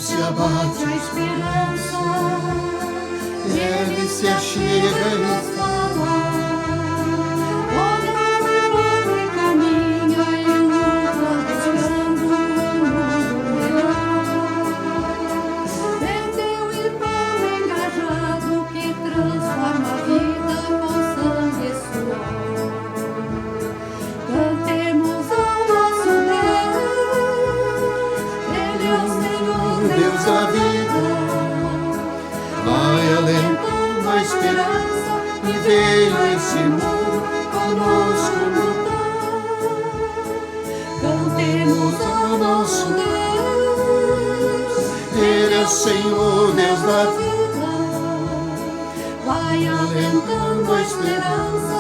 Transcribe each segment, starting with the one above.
se abate a esperança, ele se achega e nos fala. Olha o homem caminha em luta, buscando um mundo melhor. Tem teu irmão engajado que transforma a vida com sangue e suor. Cantemos ao nosso Deus da vida, vai alentando a esperança e veio esse mundo conosco lutar. Cantemos ao nosso Deus, Ele é o Senhor, Deus da vida, vai alentando a esperança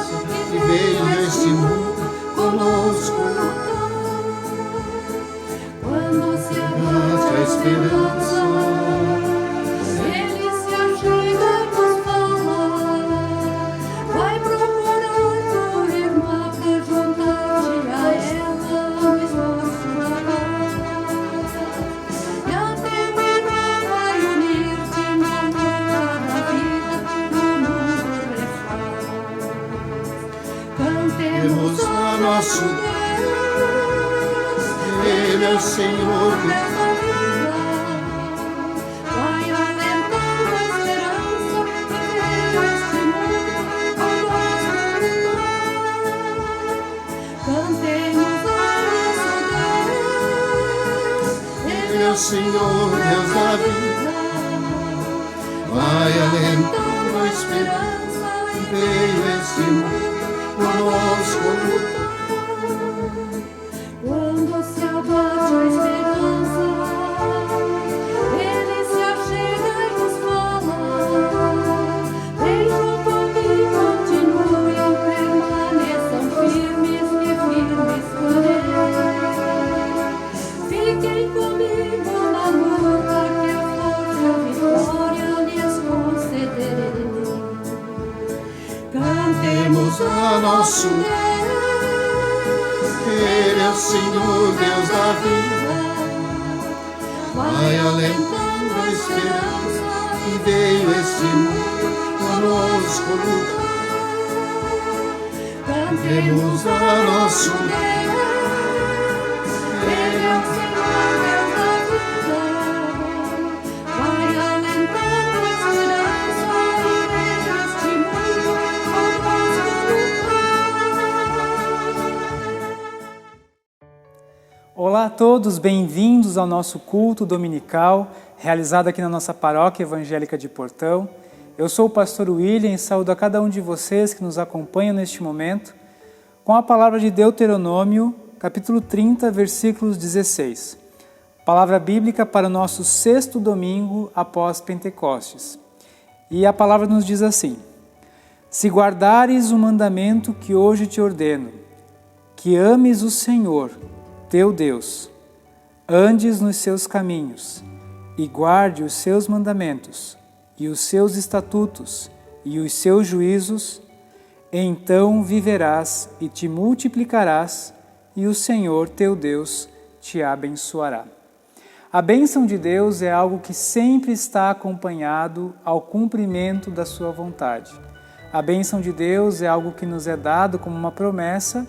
e veio esse mundo conosco lutar. Quando se abate a esperança, ele se achega e nos fala. Vai procurar tua irmã pra juntar-te a ela no esforço da paz. E até mesmo vai unir-te na luta da vida no mundo refaz. Cantemos a nosso Deus, Ele é o Senhor Deus da vida, vai alentando a esperança e veio este mundo conosco lutar. Cantemos a nosso Deus, Ele é o Senhor Deus da vida, vai alentando a esperança e veio este mundo conosco lutar. Quando se abate a esperança, ele se achega e nos fala. Vem junto a mim, continuem, permaneçam firmes que firme escolher. Fiquem comigo na luta, que a força e a vitória lhes concederei. Cantemos a nosso Deus, Ele é o Senhor, Deus da vida, vai alentando a esperança e veio este mundo conosco lutar. Cantemos a nosso Deus, Ele é o Senhor, Deus da vida, vai alentando a esperança e veio este mundo conosco lutar. Olá a todos, bem-vindos ao nosso culto dominical, realizado aqui na nossa paróquia evangélica de Portão. Eu sou o pastor William e saúdo a cada um de vocês que nos acompanham neste momento, com a palavra de Deuteronômio, capítulo 30, versículos 16. Palavra bíblica para o nosso 6º domingo após Pentecostes. E a palavra nos diz assim: Se guardares o mandamento que hoje te ordeno, que ames o Senhor, teu Deus, andes nos seus caminhos e guarde os seus mandamentos e os seus estatutos e os seus juízos, então viverás e te multiplicarás e o Senhor teu Deus te abençoará. A bênção de Deus é algo que sempre está acompanhado ao cumprimento da sua vontade. A bênção de Deus é algo que nos é dado como uma promessa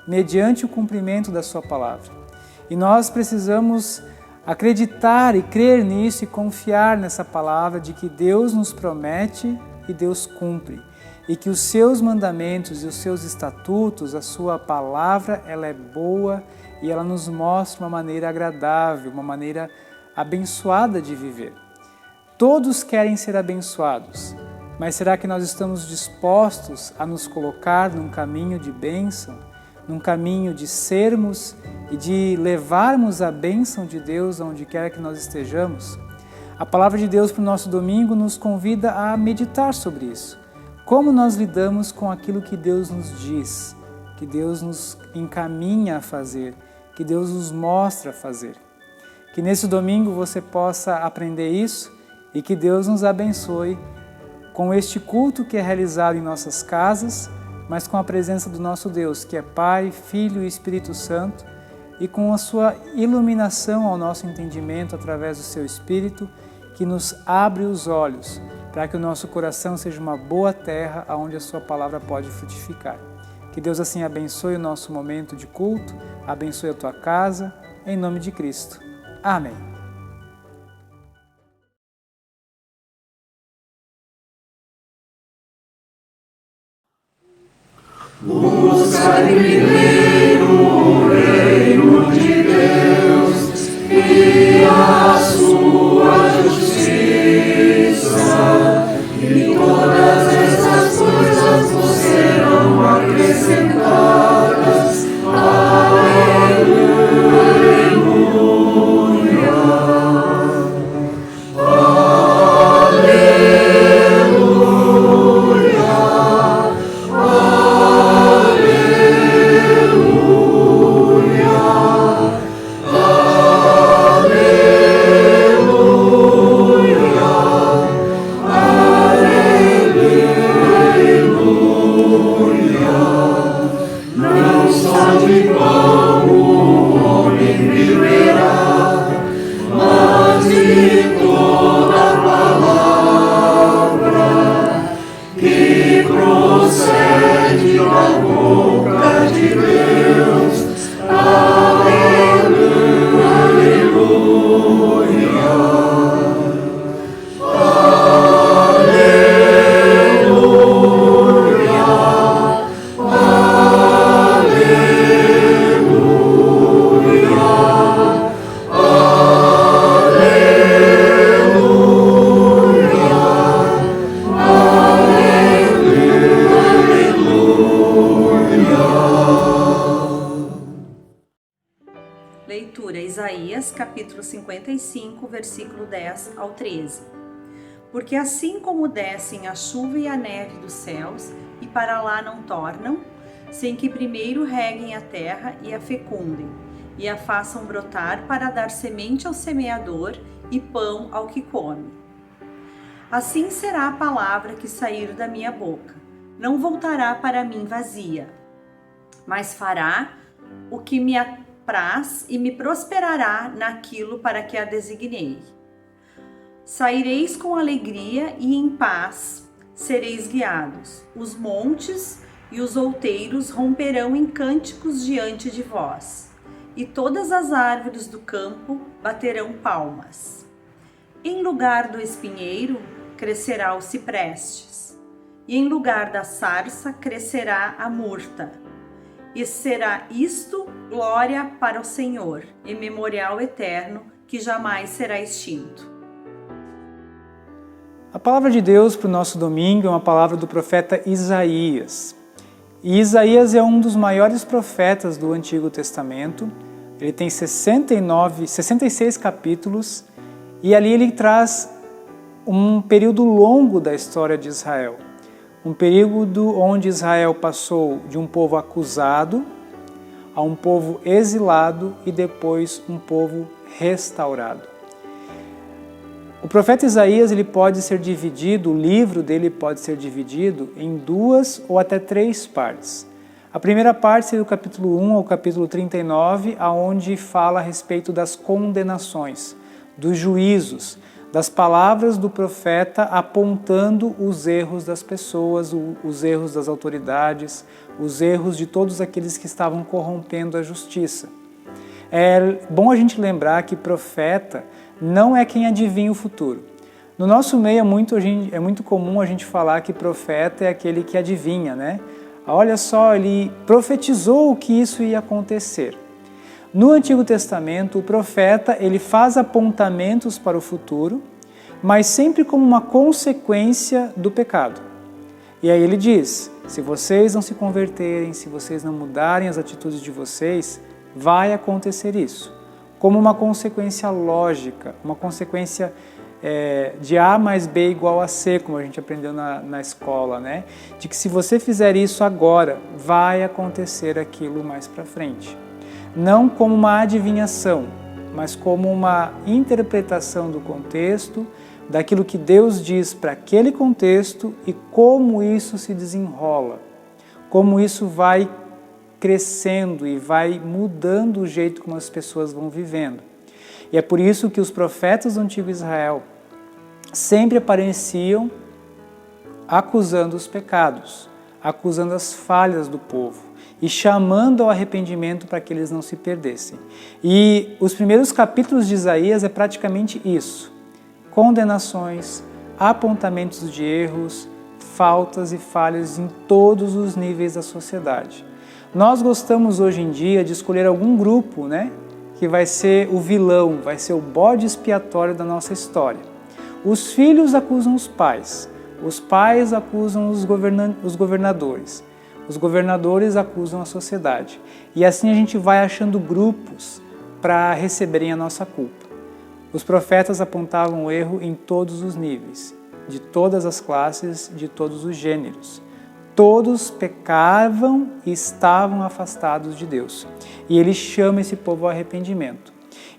mediante o cumprimento da sua palavra. E nós precisamos acreditar e crer nisso e confiar nessa palavra de que Deus nos promete e Deus cumpre. E que os seus mandamentos e os seus estatutos, a sua palavra, ela é boa e ela nos mostra uma maneira agradável, uma maneira abençoada de viver. Todos querem ser abençoados, mas será que nós estamos dispostos a nos colocar num caminho de bênção, num caminho de sermos e de levarmos a bênção de Deus aonde quer que nós estejamos? A palavra de Deus para o nosso domingo nos convida a meditar sobre isso. Como nós lidamos com aquilo que Deus nos diz, que Deus nos encaminha a fazer, que Deus nos mostra a fazer. Que nesse domingo você possa aprender isso e que Deus nos abençoe com este culto que é realizado em nossas casas, mas com a presença do nosso Deus, que é Pai, Filho e Espírito Santo, e com a sua iluminação ao nosso entendimento através do seu Espírito, que nos abre os olhos para que o nosso coração seja uma boa terra onde a sua palavra pode frutificar. Que Deus assim abençoe o nosso momento de culto, abençoe a tua casa, em nome de Cristo. Amém. Busca primeiro o reino de Deus e a sua justiça, e todas essas coisas vos serão acrescentadas. Aleluia, aleluia, não só de pão o homem viverá, mas de toda palavra que procede da boca de Deus. Aleluia, aleluia. Leitura Isaías, capítulo 55, versículo 10 ao 13. Porque assim como descem a chuva e a neve dos céus, e para lá não tornam, sem que primeiro reguem a terra e a fecundem, e a façam brotar para dar semente ao semeador e pão ao que come. Assim será a palavra que sair da minha boca. Não voltará para mim vazia, mas fará o que me apraz e me prosperará naquilo para que a designei. Saireis com alegria e em paz sereis guiados. Os montes e os outeiros romperão em cânticos diante de vós, e todas as árvores do campo baterão palmas. Em lugar do espinheiro crescerá o ciprestes, e em lugar da sarça crescerá a murta. E será isto glória para o Senhor, e memorial eterno que jamais será extinto. A palavra de Deus para o nosso domingo é uma palavra do profeta Isaías. E Isaías é um dos maiores profetas do Antigo Testamento. Ele tem 66 capítulos e ali ele traz um período longo da história de Israel. Um período onde Israel passou de um povo acusado a um povo exilado e depois um povo restaurado. O profeta Isaías ele pode ser dividido, o livro dele pode ser dividido em 2 ou até 3 partes. A primeira parte seria do capítulo 1 ao capítulo 39, aonde fala a respeito das condenações, dos juízos, das palavras do profeta apontando os erros das pessoas, os erros das autoridades, os erros de todos aqueles que estavam corrompendo a justiça. É bom a gente lembrar que profeta não é quem adivinha o futuro. No nosso meio é muito comum a gente falar que profeta é aquele que adivinha, né? Olha só, ele profetizou que isso ia acontecer. No Antigo Testamento, o profeta ele faz apontamentos para o futuro, mas sempre como uma consequência do pecado. E aí ele diz, se vocês não se converterem, se vocês não mudarem as atitudes de vocês, vai acontecer isso. Como uma consequência lógica, uma consequência de A mais B igual a C, como a gente aprendeu na escola, né? De que se você fizer isso agora, vai acontecer aquilo mais para frente. Não como uma adivinhação, mas como uma interpretação do contexto, daquilo que Deus diz para aquele contexto e como isso se desenrola, como isso vai crescendo e vai mudando o jeito como as pessoas vão vivendo. E é por isso que os profetas do antigo Israel sempre apareciam acusando os pecados, acusando as falhas do povo e chamando ao arrependimento para que eles não se perdessem. E os primeiros capítulos de Isaías é praticamente isso: condenações, apontamentos de erros, faltas e falhas em todos os níveis da sociedade. Nós gostamos hoje em dia de escolher algum grupo, que vai ser o vilão, vai ser o bode expiatório da nossa história. Os filhos acusam os pais acusam os governadores, os governadores acusam a sociedade. E assim a gente vai achando grupos para receberem a nossa culpa. Os profetas apontavam o erro em todos os níveis, de todas as classes, de todos os gêneros. Todos pecavam e estavam afastados de Deus. E ele chama esse povo ao arrependimento.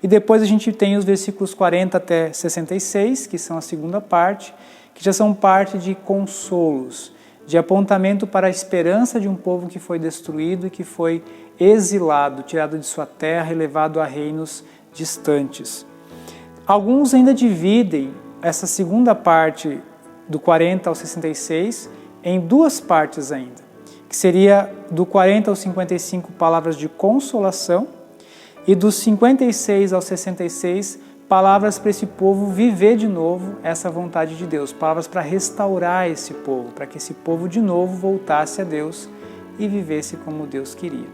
E depois a gente tem os versículos 40 até 66, que são a segunda parte, que já são parte de consolos, de apontamento para a esperança de um povo que foi destruído e que foi exilado, tirado de sua terra e levado a reinos distantes. Alguns ainda dividem essa segunda parte do 40 ao 66 em duas partes ainda, que seria do 40 ao 55 palavras de consolação e dos 56 ao 66 palavras para esse povo viver de novo essa vontade de Deus, palavras para restaurar esse povo, para que esse povo de novo voltasse a Deus e vivesse como Deus queria.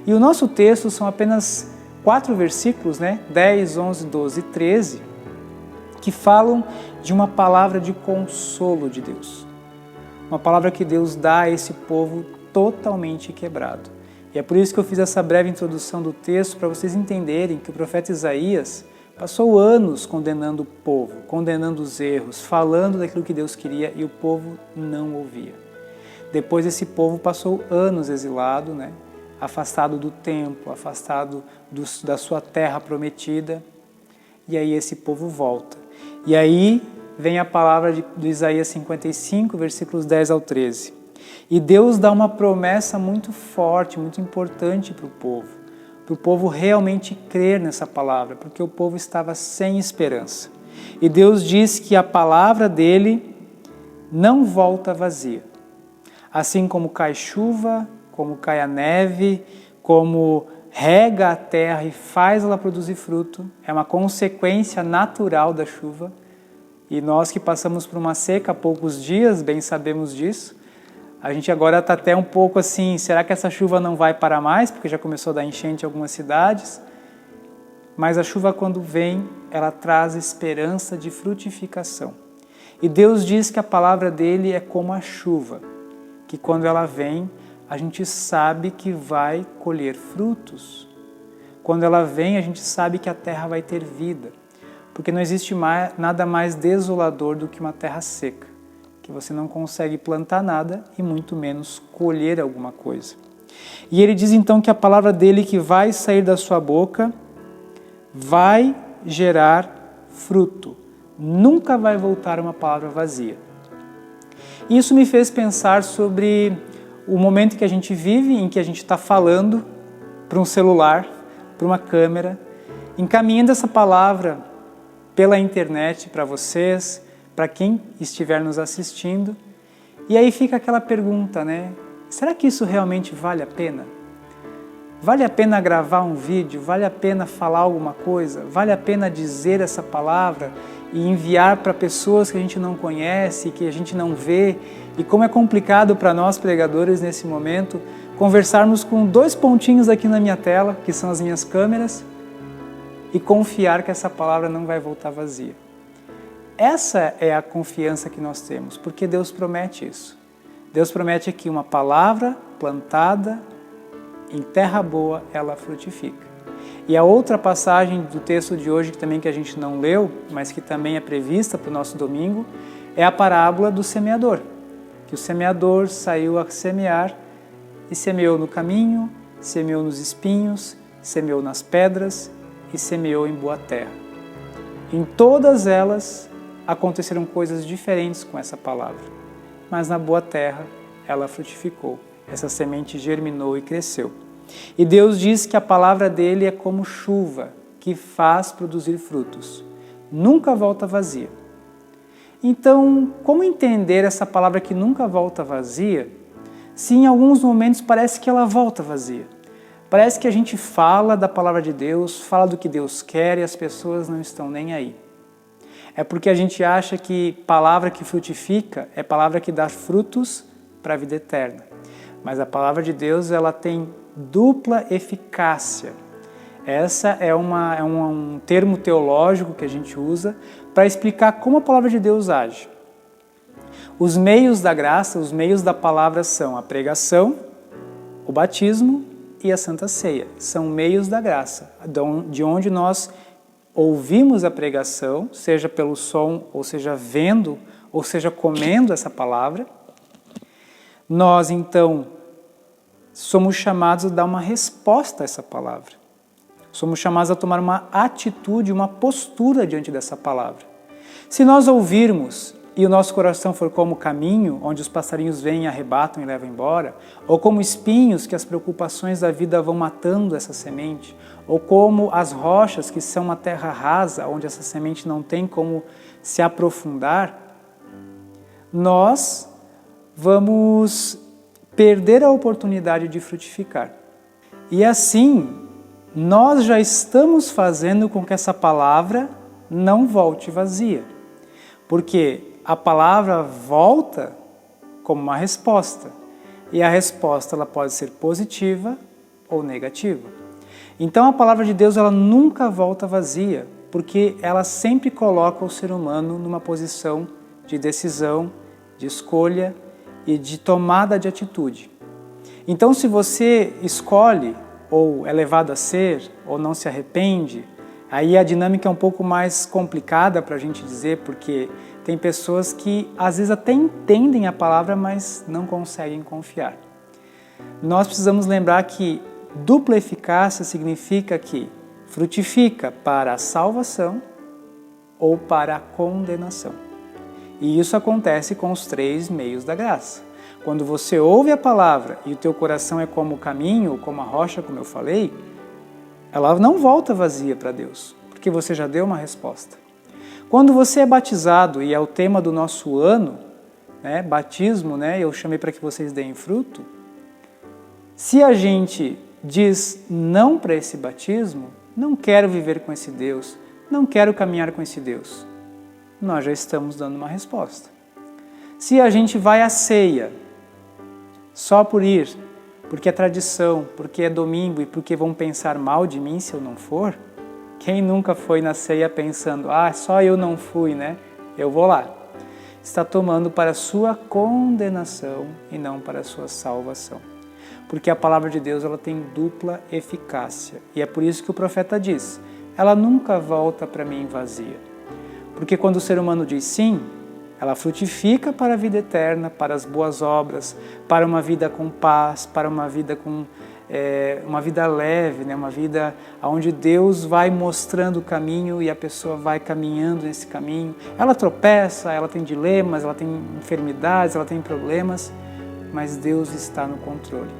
E o nosso texto são apenas 4 versículos, 10, 11, 12 e 13, que falam de uma palavra de consolo de Deus. Uma palavra que Deus dá a esse povo totalmente quebrado. E é por isso que eu fiz essa breve introdução do texto, para vocês entenderem que o profeta Isaías passou anos condenando o povo, condenando os erros, falando daquilo que Deus queria e o povo não ouvia. Depois esse povo passou anos exilado, afastado do templo, afastado da sua terra prometida, e aí esse povo volta. E aí vem a palavra de Isaías 55, versículos 10 ao 13. E Deus dá uma promessa muito forte, muito importante para o povo realmente crer nessa palavra, porque o povo estava sem esperança. E Deus diz que a palavra dele não volta vazia. Assim como cai chuva, como cai a neve, como rega a terra e faz ela produzir fruto, é uma consequência natural da chuva. E nós que passamos por uma seca há poucos dias, bem sabemos disso. A gente agora está até um pouco assim, será que essa chuva não vai parar mais? Porque já começou a dar enchente em algumas cidades. Mas a chuva, quando vem, ela traz esperança de frutificação. E Deus diz que a palavra dele é como a chuva, que quando ela vem, a gente sabe que vai colher frutos. Quando ela vem, a gente sabe que a terra vai ter vida. Porque não existe nada mais desolador do que uma terra seca, que você não consegue plantar nada e muito menos colher alguma coisa. E ele diz então que a palavra dele que vai sair da sua boca vai gerar fruto. Nunca vai voltar uma palavra vazia. Isso me fez pensar sobre o momento que a gente vive, em que a gente está falando para um celular, para uma câmera, encaminhando essa palavra pela internet para vocês, para quem estiver nos assistindo. E aí fica aquela pergunta, será que isso realmente vale a pena? Vale a pena gravar um vídeo? Vale a pena falar alguma coisa? Vale a pena dizer essa palavra e enviar para pessoas que a gente não conhece, que a gente não vê? E como é complicado para nós pregadores nesse momento conversarmos com 2 pontinhos aqui na minha tela, que são as minhas câmeras, e confiar que essa palavra não vai voltar vazia. Essa é a confiança que nós temos, porque Deus promete isso. Deus promete que uma palavra plantada em terra boa, ela frutifica. E a outra passagem do texto de hoje, que a gente não leu, mas que também é prevista para o nosso domingo, é a parábola do semeador. Que o semeador saiu a semear e semeou no caminho, semeou nos espinhos, semeou nas pedras e semeou em boa terra. Em todas elas aconteceram coisas diferentes com essa palavra, mas na boa terra ela frutificou, essa semente germinou e cresceu. E Deus diz que a palavra dele é como chuva, que faz produzir frutos. Nunca volta vazia. Então, como entender essa palavra que nunca volta vazia, se em alguns momentos parece que ela volta vazia? Parece que a gente fala da palavra de Deus, fala do que Deus quer e as pessoas não estão nem aí. É porque a gente acha que palavra que frutifica é palavra que dá frutos para a vida eterna. Mas a palavra de Deus, ela tem dupla eficácia. Essa é um termo teológico que a gente usa para explicar como a palavra de Deus age. Os meios da graça, os meios da palavra são a pregação, o batismo e a Santa Ceia. São meios da graça, de onde nós ouvimos a pregação, seja pelo som, ou seja vendo, ou seja comendo essa palavra. Nós, então, somos chamados a dar uma resposta a essa palavra. Somos chamados a tomar uma atitude, uma postura diante dessa palavra. Se nós ouvirmos e o nosso coração for como caminho, onde os passarinhos vêm, arrebatam e levam embora, ou como espinhos que as preocupações da vida vão matando essa semente, ou como as rochas que são uma terra rasa, onde essa semente não tem como se aprofundar, nós vamos perder a oportunidade de frutificar. E assim, nós já estamos fazendo com que essa palavra não volte vazia. Porque a palavra volta como uma resposta. E a resposta ela pode ser positiva ou negativa. Então a palavra de Deus ela nunca volta vazia, porque ela sempre coloca o ser humano numa posição de decisão, de escolha e de tomada de atitude. Então se você escolhe ou é levado a ser, ou não se arrepende, aí a dinâmica é um pouco mais complicada para a gente dizer, porque tem pessoas que às vezes até entendem a palavra, mas não conseguem confiar. Nós precisamos lembrar que dupla eficácia significa que frutifica para a salvação ou para a condenação. E isso acontece com os 3 meios da graça. Quando você ouve a palavra e o teu coração é como o caminho, como a rocha, como eu falei, ela não volta vazia para Deus, porque você já deu uma resposta. Quando você é batizado, e é o tema do nosso ano, né, batismo, né, eu chamei para que vocês deem fruto, se a gente diz não para esse batismo, não quero viver com esse Deus, não quero caminhar com esse Deus, nós já estamos dando uma resposta. Se a gente vai à ceia, só por ir, porque é tradição, porque é domingo e porque vão pensar mal de mim se eu não for, quem nunca foi na ceia pensando, só eu não fui, né? Eu vou lá. Está tomando para a sua condenação e não para a sua salvação. Porque a palavra de Deus ela tem dupla eficácia. E é por isso que o profeta diz, ela nunca volta para mim vazia. Porque quando o ser humano diz sim, ela frutifica para a vida eterna, para as boas obras, para uma vida com paz, para uma vida com uma vida leve, né? Uma vida onde Deus vai mostrando o caminho e a pessoa vai caminhando nesse caminho. Ela tropeça, ela tem dilemas, ela tem enfermidades, ela tem problemas, mas Deus está no controle.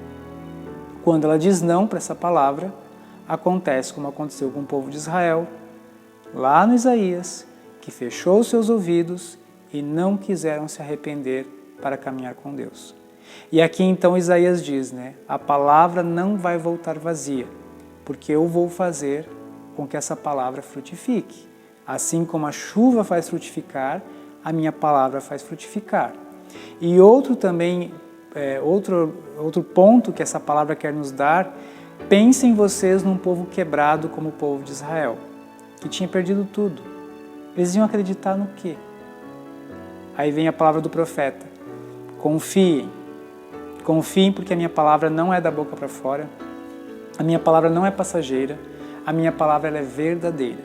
Quando ela diz não para essa palavra, acontece como aconteceu com o povo de Israel, lá no Isaías, que fechou os seus ouvidos e não quiseram se arrepender para caminhar com Deus. E aqui então Isaías diz, né, a palavra não vai voltar vazia, porque eu vou fazer com que essa palavra frutifique. Assim como a chuva faz frutificar, a minha palavra faz frutificar. E outro ponto que essa palavra quer nos dar, pensem vocês num povo quebrado como o povo de Israel, que tinha perdido tudo. Eles iam acreditar no quê? Aí vem a palavra do profeta. Confiem porque a minha palavra não é da boca para fora, a minha palavra não é passageira, a minha palavra ela é verdadeira.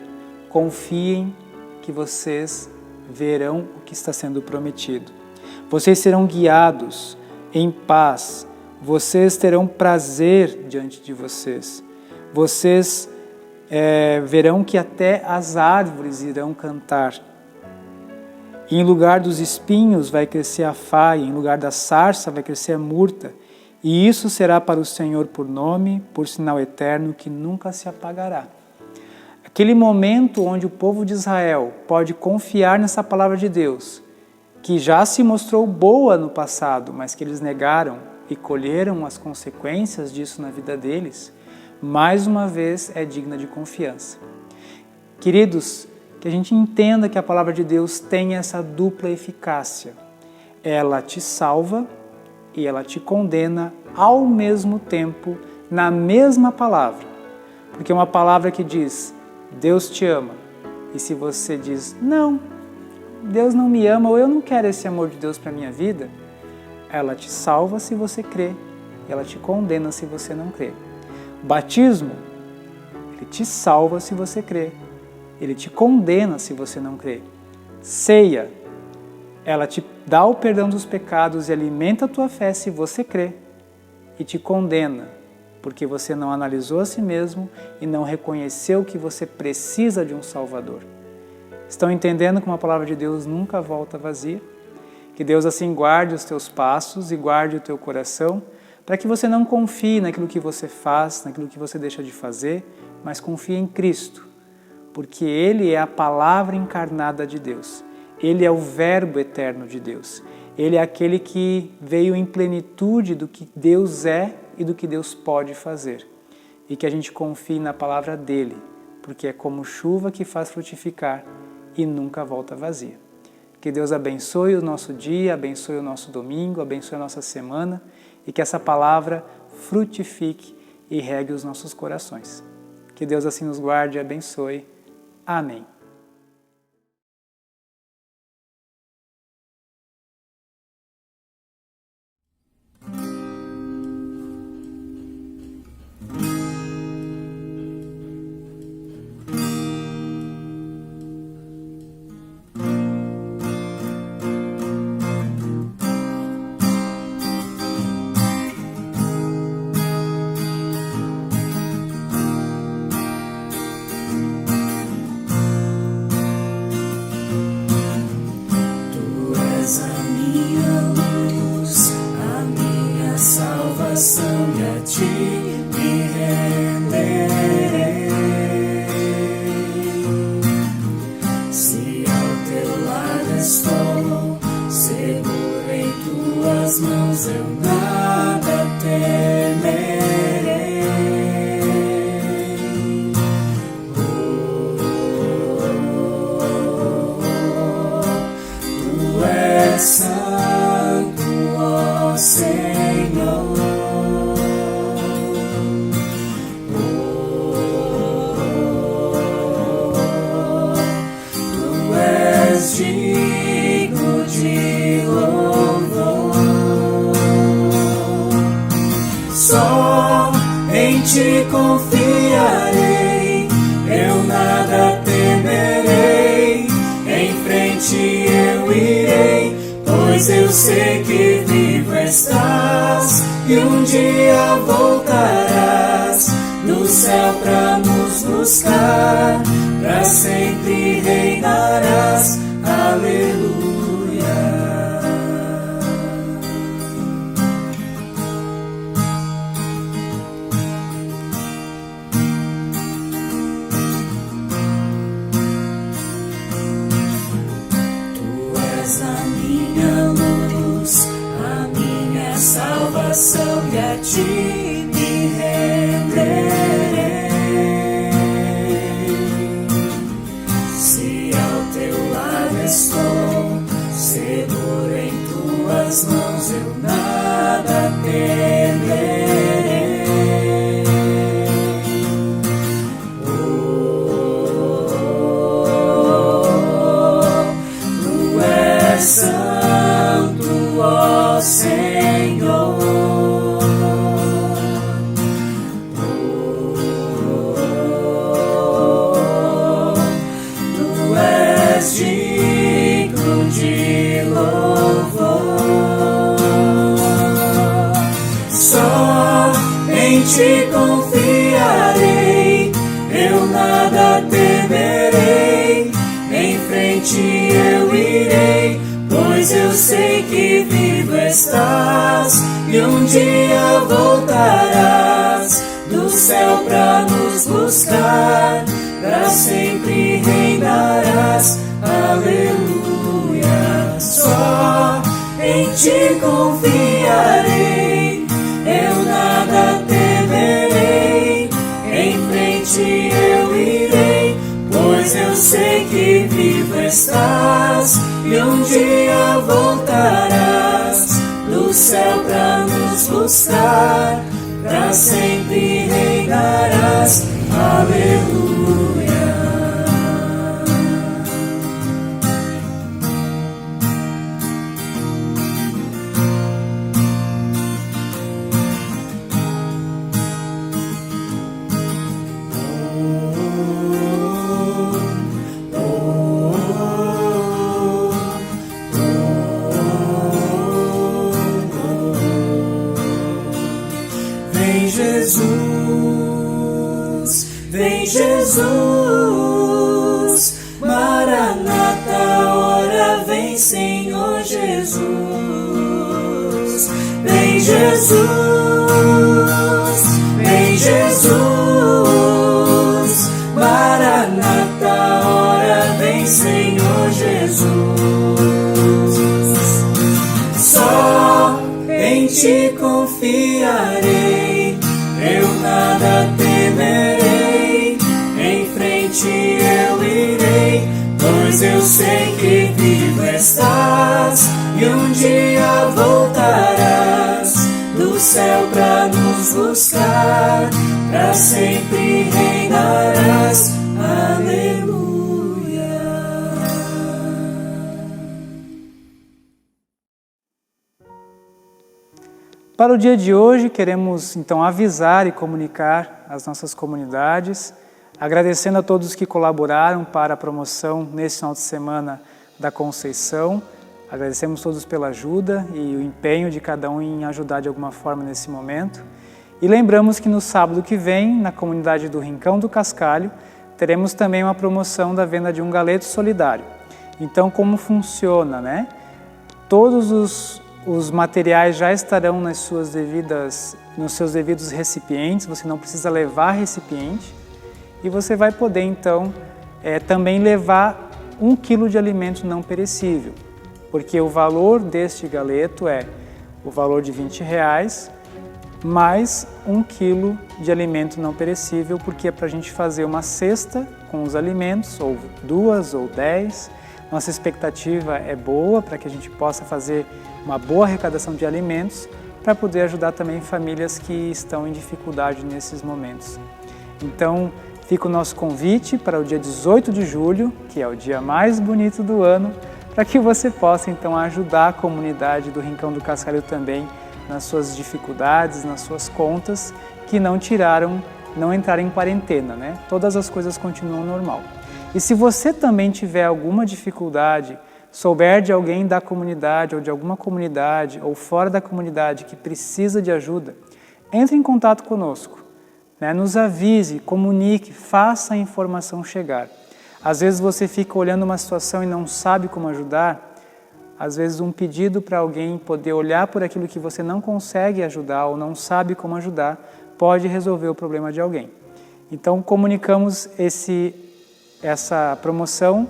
Confiem que vocês verão o que está sendo prometido. Vocês serão guiados em paz, vocês terão prazer diante de vocês. Vocês verão que até as árvores irão cantar. E em lugar dos espinhos vai crescer a faia, em lugar da sarça vai crescer a murta, E isso será para o Senhor por nome, por sinal eterno que nunca se apagará. Aquele momento onde o povo de Israel pode confiar nessa palavra de Deus, que já se mostrou boa no passado, mas que eles negaram e colheram as consequências disso na vida deles, mais uma vez é digna de confiança. Queridos, que a gente entenda que a palavra de Deus tem essa dupla eficácia. Ela te salva e ela te condena ao mesmo tempo, na mesma palavra. Porque é uma palavra que diz, Deus te ama. E se você diz, não, Deus não me ama, ou eu não quero esse amor de Deus para a minha vida, ela te salva se você crê, e ela te condena se você não crê. O batismo, ele te salva se você crê, ele te condena se você não crê. Ceia, ela te dá o perdão dos pecados e alimenta a tua fé se você crê, e te condena, porque você não analisou a si mesmo e não reconheceu que você precisa de um Salvador. Estão entendendo que uma palavra de Deus nunca volta vazia? Que Deus assim guarde os teus passos e guarde o teu coração, para que você não confie naquilo que você faz, naquilo que você deixa de fazer, mas confie em Cristo, porque Ele é a palavra encarnada de Deus. Ele é o Verbo eterno de Deus. Ele é aquele que veio em plenitude do que Deus é e do que Deus pode fazer. E que a gente confie na palavra dEle, porque é como chuva que faz frutificar e nunca volta vazia. Que Deus abençoe o nosso dia, abençoe o nosso domingo, abençoe a nossa semana e que essa palavra frutifique e regue os nossos corações. Que Deus assim nos guarde e abençoe. Amém. Salvação e a ti me renderei. Se ao teu lado estou, seguro em tuas mãos, eu nada temerei. Tu és santo, ó Senhor. Digno de louvor, só em ti confiarei, eu nada temerei, em frente eu irei, pois eu sei que vivo estás e um dia voltarás no céu pra nos buscar, pra sempre reinarás. Aleluia. Tu és a minha luz, a minha salvação, e a ti me renderei. Estou seguro em tuas mãos, eu nada temerei. Tu és santo, ó Senhor. Tu és de louvor, só em ti confiarei, eu nada temerei, em frente eu irei, pois pois eu sei que vivo estás e um dia voltarás do céu pra nos buscar, pra sempre reinarás. Aleluia. Só em ti confiarei, eu nada temerei, em frente eu irei, pois eu sei que vivo estás e um dia voltarás do céu pra nos buscar, pra sempre reinarás. Aleluia. Vem Jesus, vem Jesus, Maranata, ora vem Senhor Jesus. Vem Jesus, vem Jesus, Maranata, ora vem Senhor Jesus. Só em ti confiarei, eu nada temerei, em frente eu irei, pois eu sei que vivo estás e um dia voltarás do céu pra nos buscar, pra sempre reinarás. Aleluia. Para o dia de hoje, queremos então avisar e comunicar às nossas comunidades, agradecendo a todos que colaboraram para a promoção neste final de semana da Conceição. Agradecemos todos pela ajuda e o empenho de cada um em ajudar de alguma forma nesse momento. E lembramos que no sábado que vem, na comunidade do Rincão do Cascalho, teremos também uma promoção da venda de um galeto solidário. Então, como funciona, né? Todos os materiais já estarão nos seus devidos recipientes, você não precisa levar recipiente e você vai poder então também levar 1 quilo de alimento não perecível, porque o valor deste galeto é o valor de R$20 mais 1 quilo de alimento não perecível, porque é para a gente fazer uma cesta com os alimentos, ou 2 ou 10. Nossa expectativa é boa para que a gente possa fazer uma boa arrecadação de alimentos para poder ajudar também famílias que estão em dificuldade nesses momentos. Então, fica o nosso convite para o dia 18 de julho, que é o dia mais bonito do ano, para que você possa então ajudar a comunidade do Rincão do Cascalho também nas suas dificuldades, nas suas contas, que não entraram em quarentena, né? Todas as coisas continuam normal. E se você também tiver alguma dificuldade, souber de alguém da comunidade ou de alguma comunidade ou fora da comunidade que precisa de ajuda, entre em contato conosco, né? Nos avise, comunique, faça a informação chegar. Às vezes você fica olhando uma situação e não sabe como ajudar. Às vezes um pedido para alguém poder olhar por aquilo que você não consegue ajudar ou não sabe como ajudar pode resolver o problema de alguém. Então comunicamos essa promoção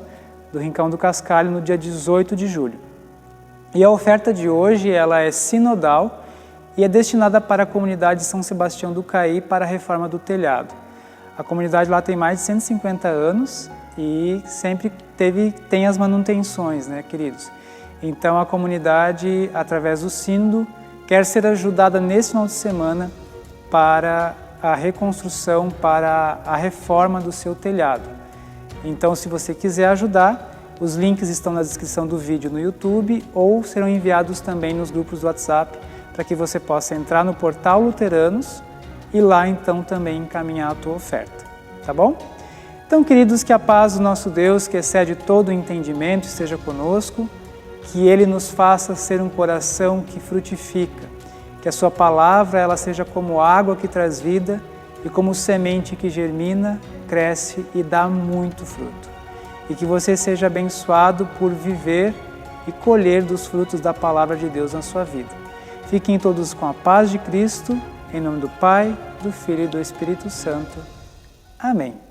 do Rincão do Cascalho no dia 18 de julho. E a oferta de hoje ela é sinodal e é destinada para a comunidade de São Sebastião do Caí para a reforma do telhado. A comunidade lá tem mais de 150 anos e sempre tem as manutenções, né, queridos? Então a comunidade, através do sínodo, quer ser ajudada nesse final de semana para a reconstrução, para a reforma do seu telhado. Então, se você quiser ajudar, os links estão na descrição do vídeo no YouTube ou serão enviados também nos grupos do WhatsApp para que você possa entrar no portal Luteranos e lá então também encaminhar a tua oferta, tá bom? Então, queridos, que a paz do nosso Deus, que excede todo o entendimento, esteja conosco, que Ele nos faça ser um coração que frutifica, que a sua palavra ela seja como água que traz vida e como semente que germina, cresce e dá muito fruto. E que você seja abençoado por viver e colher dos frutos da Palavra de Deus na sua vida. Fiquem todos com a paz de Cristo, em nome do Pai, do Filho e do Espírito Santo. Amém.